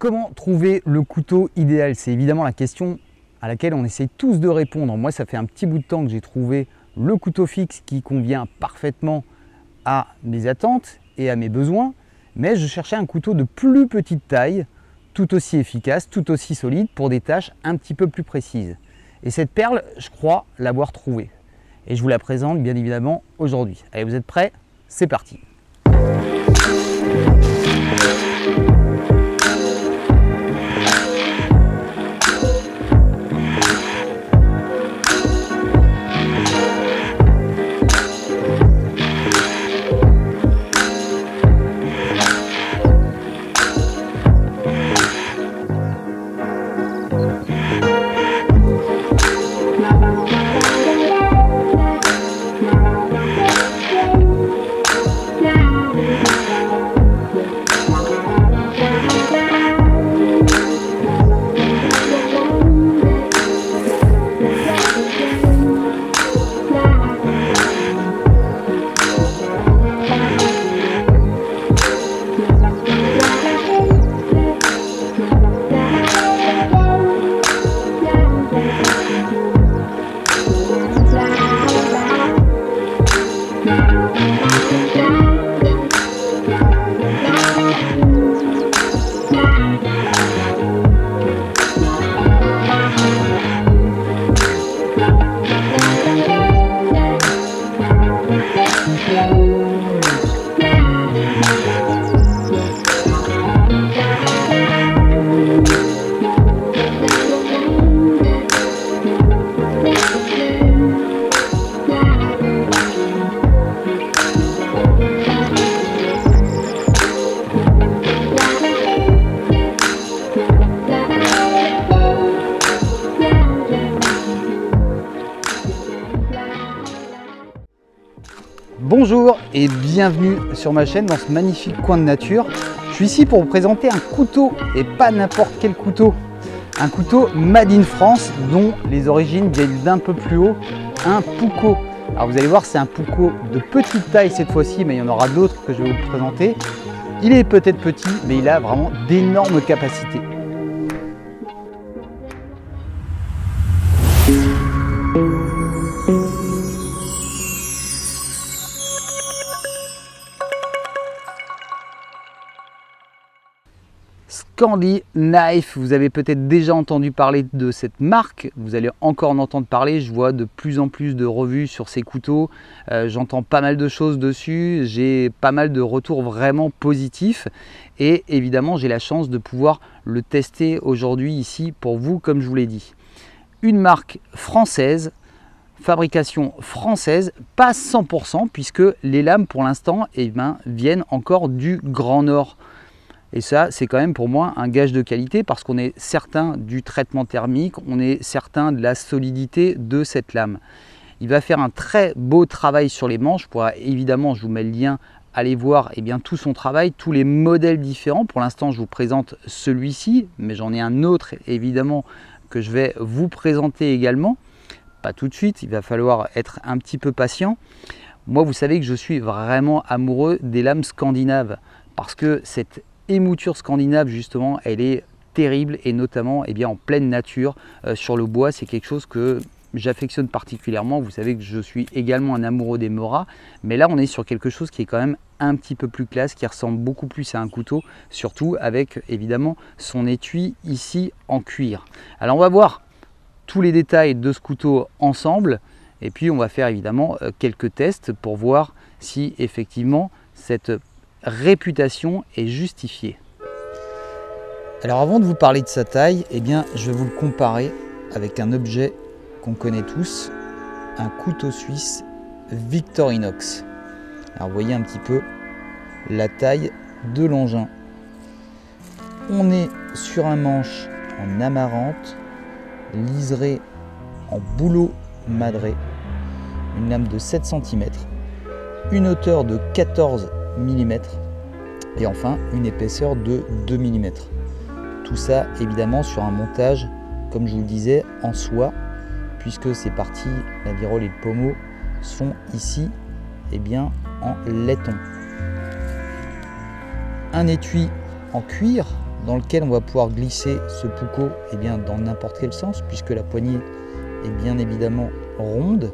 Comment trouver le couteau idéal? C'est évidemment la question à laquelle on essaie tous de répondre. Moi, ça fait un petit bout de temps que j'ai trouvé le couteau fixe qui convient parfaitement à mes attentes et à mes besoins, mais je cherchais un couteau de plus petite taille, tout aussi efficace, tout aussi solide pour des tâches un petit peu plus précises. Et cette perle, je crois l'avoir trouvée. Et je vous la présente bien évidemment aujourd'hui. Allez, vous êtes prêts? C'est parti! Bonjour et bienvenue sur ma chaîne dans ce magnifique coin de nature. Je suis ici pour vous présenter un couteau et pas n'importe quel couteau. Un couteau made in France dont les origines viennent d'un peu plus haut, un Puukko. Alors vous allez voir, c'est un Puukko de petite taille cette fois-ci, mais il y en aura d'autres que je vais vous présenter. Il est peut-être petit, mais il a vraiment d'énormes capacités. Scandi Knife, vous avez peut-être déjà entendu parler de cette marque, vous allez encore en entendre parler, je vois de plus en plus de revues sur ces couteaux, j'entends pas mal de choses dessus, j'ai pas mal de retours vraiment positifs et évidemment j'ai la chance de pouvoir le tester aujourd'hui ici pour vous comme je vous l'ai dit. Une marque française, fabrication française, pas 100% puisque les lames pour l'instant viennent encore du Grand Nord. Et ça, c'est quand même pour moi un gage de qualité parce qu'on est certain du traitement thermique, on est certain de la solidité de cette lame. Il va faire un très beau travail sur les manches. Évidemment, je vous mets le lien, allez voir tout son travail, tous les modèles différents. Pour l'instant, je vous présente celui-ci, mais j'en ai un autre évidemment que je vais vous présenter également. Pas tout de suite, il va falloir être un petit peu patient. Moi, vous savez que je suis vraiment amoureux des lames scandinaves parce que cette émouture scandinave justement elle est terrible et notamment en pleine nature sur le bois, c'est quelque chose que j'affectionne particulièrement. Vous savez que je suis également un amoureux des Mora, mais là on est sur quelque chose qui est quand même un petit peu plus classe, qui ressemble beaucoup plus à un couteau, surtout avec évidemment son étui ici en cuir. Alors on va voir tous les détails de ce couteau ensemble et puis on va faire évidemment quelques tests pour voir si effectivement cette réputation est justifiée. Alors avant de vous parler de sa taille, je vais vous le comparer avec un objet qu'on connaît tous, un couteau suisse Victorinox. Alors vous voyez un petit peu la taille de l'engin. On est sur un manche en amarante, liseré en bouleau madré, une lame de 7 cm, une hauteur de 14 mm et enfin une épaisseur de 2 mm. Tout ça évidemment sur un montage, comme je vous le disais, en soie, puisque ces parties, la virole et le pommeau, sont ici en laiton. Un étui en cuir dans lequel on va pouvoir glisser ce Puukko dans n'importe quel sens, puisque la poignée est bien évidemment ronde,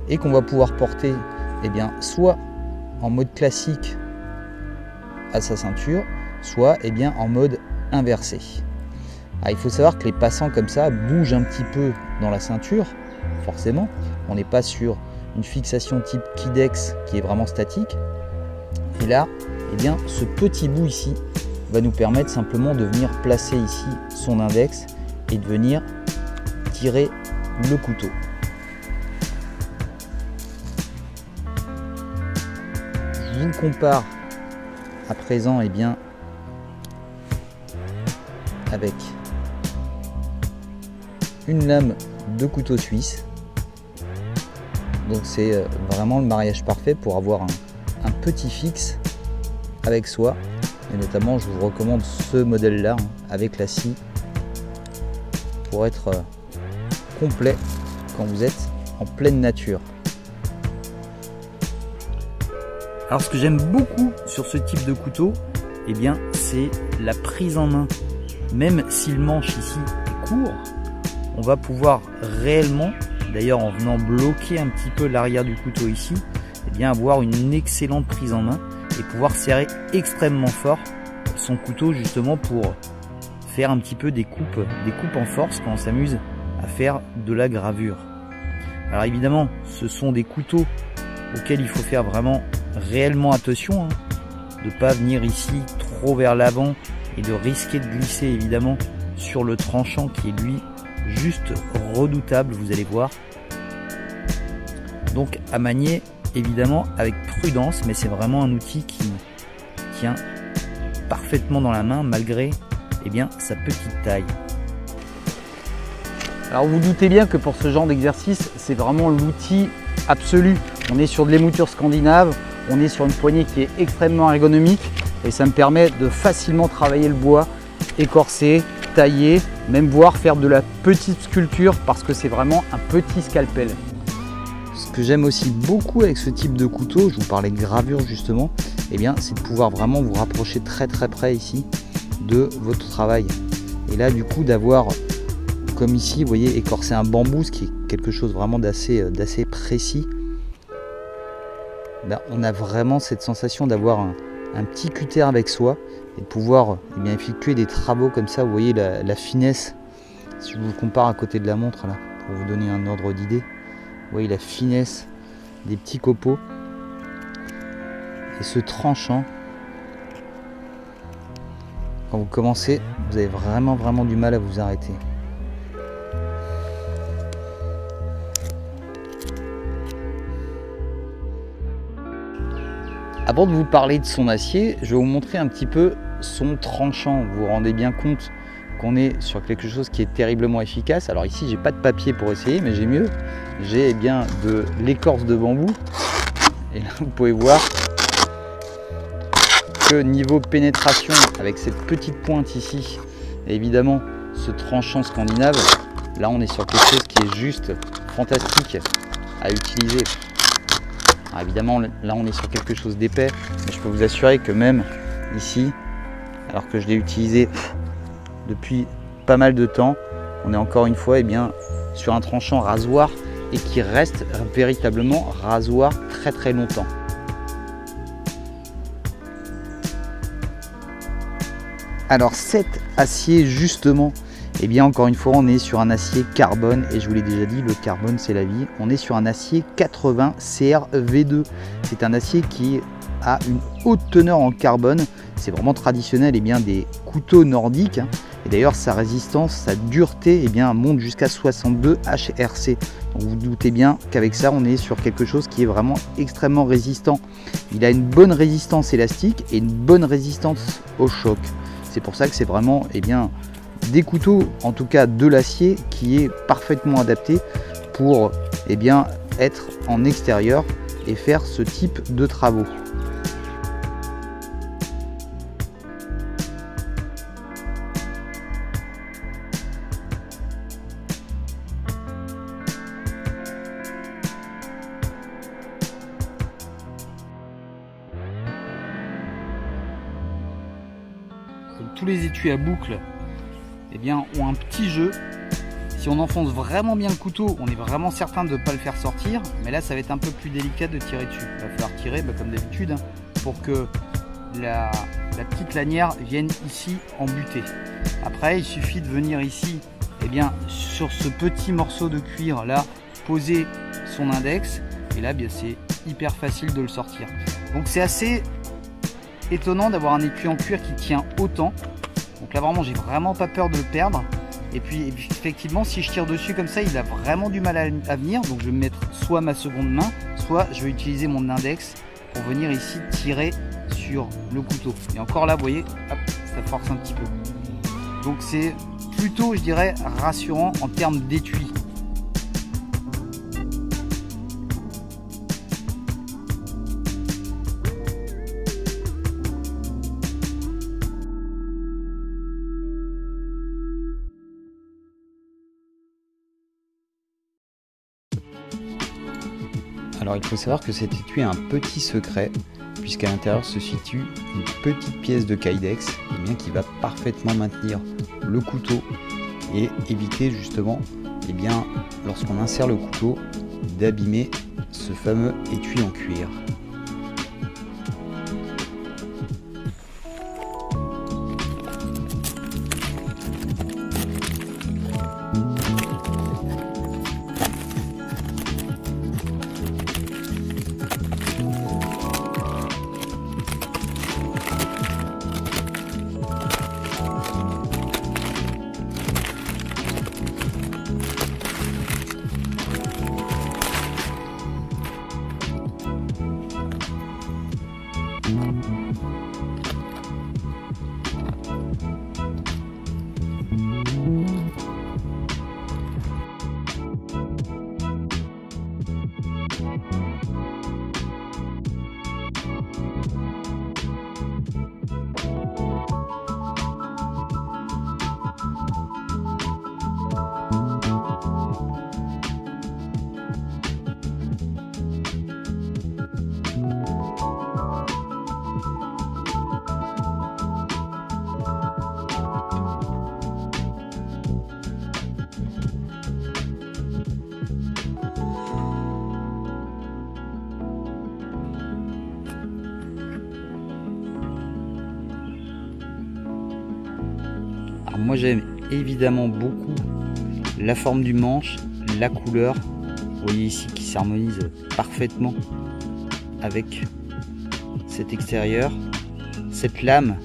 et qu'on va pouvoir porter soit en mode classique à sa ceinture, soit en mode inversé. Alors, il faut savoir que les passants comme ça bougent un petit peu dans la ceinture, forcément. On n'est pas sur une fixation type Kydex qui est vraiment statique. Et là, ce petit bout ici va nous permettre simplement de venir placer ici son index et de venir tirer le couteau. Je vous compare à présent avec une lame de couteau suisse. Donc c'est vraiment le mariage parfait pour avoir un petit fixe avec soi, et notamment je vous recommande ce modèle là avec la scie pour être complet quand vous êtes en pleine nature. Alors ce que j'aime beaucoup sur ce type de couteau, c'est la prise en main. Même si le manche ici est court, on va pouvoir réellement, d'ailleurs en venant bloquer un petit peu l'arrière du couteau ici, avoir une excellente prise en main et pouvoir serrer extrêmement fort son couteau justement pour faire un petit peu des coupes en force quand on s'amuse à faire de la gravure. Alors évidemment, ce sont des couteaux auxquels il faut faire vraiment réellement attention, de ne pas venir ici trop vers l'avant et de risquer de glisser évidemment sur le tranchant qui est lui juste redoutable, vous allez voir. Donc à manier évidemment avec prudence, mais c'est vraiment un outil qui tient parfaitement dans la main malgré sa petite taille. Alors vous doutez bien que pour ce genre d'exercice, c'est vraiment l'outil absolu. On est sur de l'émouture scandinave, on est sur une poignée qui est extrêmement ergonomique et ça me permet de facilement travailler le bois, écorcer, tailler, même voire faire de la petite sculpture parce que c'est vraiment un petit scalpel. Ce que j'aime aussi beaucoup avec ce type de couteau, je vous parlais de gravure justement, c'est de pouvoir vraiment vous rapprocher très près ici de votre travail. Et là du coup d'avoir, comme ici, vous voyez, écorcer un bambou, ce qui est quelque chose vraiment d'assez précis. On a vraiment cette sensation d'avoir un petit cutter avec soi et de pouvoir effectuer des travaux comme ça. Vous voyez la finesse, si je vous compare à côté de la montre là, pour vous donner un ordre d'idée. Vous voyez la finesse des petits copeaux et ce tranchant. Quand vous commencez, vous avez vraiment du mal à vous arrêter. Avant de vous parler de son acier, je vais vous montrer un petit peu son tranchant. Vous vous rendez bien compte qu'on est sur quelque chose qui est terriblement efficace. Alors ici, j'ai pas de papier pour essayer, mais j'ai mieux. J'ai de l'écorce de bambou. Et là, vous pouvez voir que niveau pénétration, avec cette petite pointe ici, et évidemment ce tranchant scandinave, là on est sur quelque chose qui est juste fantastique à utiliser. Alors évidemment là on est sur quelque chose d'épais, mais je peux vous assurer que même ici, alors que je l'ai utilisé depuis pas mal de temps, on est encore une fois sur un tranchant rasoir et qui reste véritablement rasoir très longtemps. Alors cet acier justement, encore une fois on est sur un acier carbone et je vous l'ai déjà dit, le carbone c'est la vie. On est sur un acier 80 CrV2. C'est un acier qui a une haute teneur en carbone. C'est vraiment traditionnel des couteaux nordiques. Et d'ailleurs sa résistance, sa dureté monte jusqu'à 62 HRC. Donc vous vous doutez bien qu'avec ça on est sur quelque chose qui est vraiment extrêmement résistant. Il a une bonne résistance élastique et une bonne résistance au choc. C'est pour ça que c'est vraiment des couteaux, en tout cas de l'acier, qui est parfaitement adapté pour être en extérieur et faire ce type de travaux. comme tous les étuis à boucle, eh bien, ont un petit jeu. Si on enfonce vraiment bien le couteau, on est vraiment certain de ne pas le faire sortir, mais là ça va être un peu plus délicat de tirer dessus. Il va falloir tirer comme d'habitude pour que la petite lanière vienne ici en butée. Après, il suffit de venir ici, eh bien, sur ce petit morceau de cuir là, poser son index, et là c'est hyper facile de le sortir. Donc c'est assez étonnant d'avoir un étui en cuir qui tient autant. Donc là vraiment j'ai vraiment pas peur de le perdre. Et puis effectivement, si je tire dessus comme ça, il a vraiment du mal à venir. Donc je vais me mettre soit ma seconde main, soit je vais utiliser mon index pour venir ici tirer sur le couteau. Et encore là, vous voyez, hop, ça force un petit peu. Donc c'est plutôt, je dirais, rassurant en termes d'étui. Alors il faut savoir que cet étui a un petit secret, puisqu'à l'intérieur se situe une petite pièce de kydex qui va parfaitement maintenir le couteau et éviter justement, lorsqu'on insère le couteau, d'abîmer ce fameux étui en cuir. Alors moi j'aime évidemment beaucoup la forme du manche, la couleur, vous voyez ici qui s'harmonise parfaitement avec cet extérieur, cette lame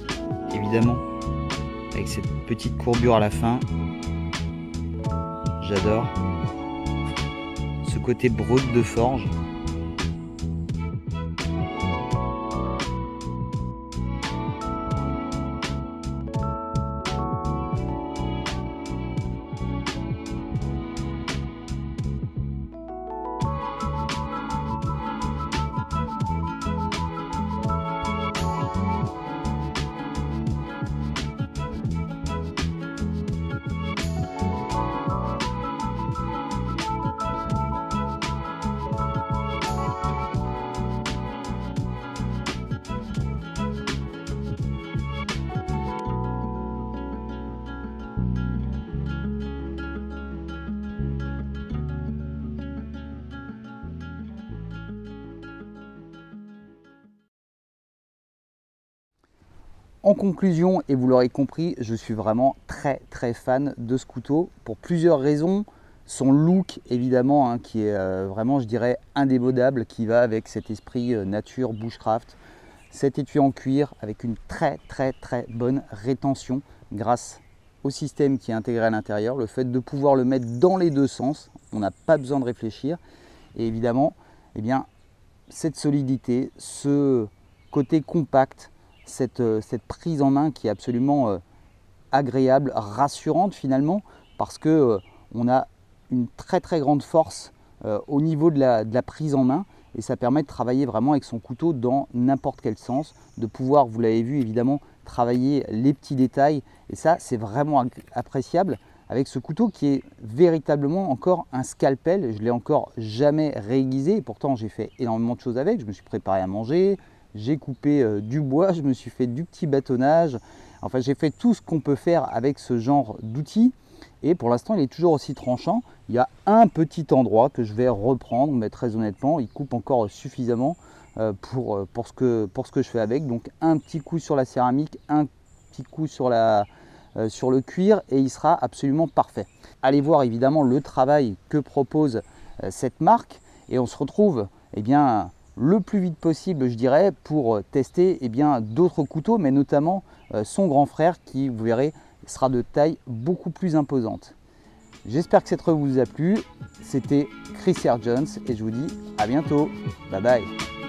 évidemment avec cette petite courbure à la fin, j'adore ce côté brut de forge. En conclusion, et vous l'aurez compris, je suis vraiment très fan de ce couteau pour plusieurs raisons. Son look évidemment qui est vraiment, je dirais, indémodable, qui va avec cet esprit nature bushcraft. Cet étui en cuir avec une très bonne rétention grâce au système qui est intégré à l'intérieur, le fait de pouvoir le mettre dans les deux sens, on n'a pas besoin de réfléchir. Et évidemment, cette solidité, ce côté compact, cette prise en main qui est absolument agréable, rassurante finalement, parce que on a une très grande force au niveau de la prise en main, et ça permet de travailler vraiment avec son couteau dans n'importe quel sens, de pouvoir, vous l'avez vu évidemment, travailler les petits détails, et ça c'est vraiment appréciable avec ce couteau qui est véritablement encore un scalpel. Je ne l'ai encore jamais réaiguisé, et pourtant j'ai fait énormément de choses avec, je me suis préparé à manger, j'ai coupé du bois, je me suis fait du petit bâtonnage. Enfin, j'ai fait tout ce qu'on peut faire avec ce genre d'outil. Et pour l'instant, il est toujours aussi tranchant. Il y a un petit endroit que je vais reprendre, mais très honnêtement, il coupe encore suffisamment pour ce que je fais avec. Donc un petit coup sur la céramique, un petit coup sur le cuir et il sera absolument parfait. Allez voir évidemment le travail que propose cette marque et on se retrouve le plus vite possible, je dirais, pour tester d'autres couteaux, mais notamment son grand frère qui, vous verrez, sera de taille beaucoup plus imposante. J'espère que cette revue vous a plu. C'était Chris R. Jones et je vous dis à bientôt. Bye bye.